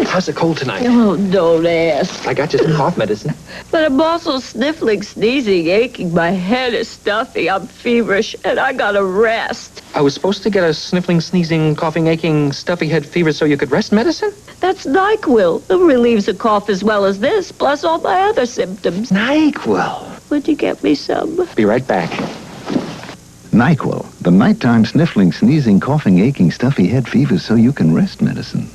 How's the cold tonight? Oh, don't ask. I got you some cough medicine. But I'm also sniffling, sneezing, aching. My head is stuffy. I'm feverish, and I gotta rest. I was supposed to get a sniffling, sneezing, coughing, aching, stuffy head fever so you could rest medicine? That's NyQuil. It relieves a cough as well as this, plus all my other symptoms. NyQuil. Would you get me some? Be right back. NyQuil, the nighttime sniffling, sneezing, coughing, aching, stuffy head fever so you can rest medicine.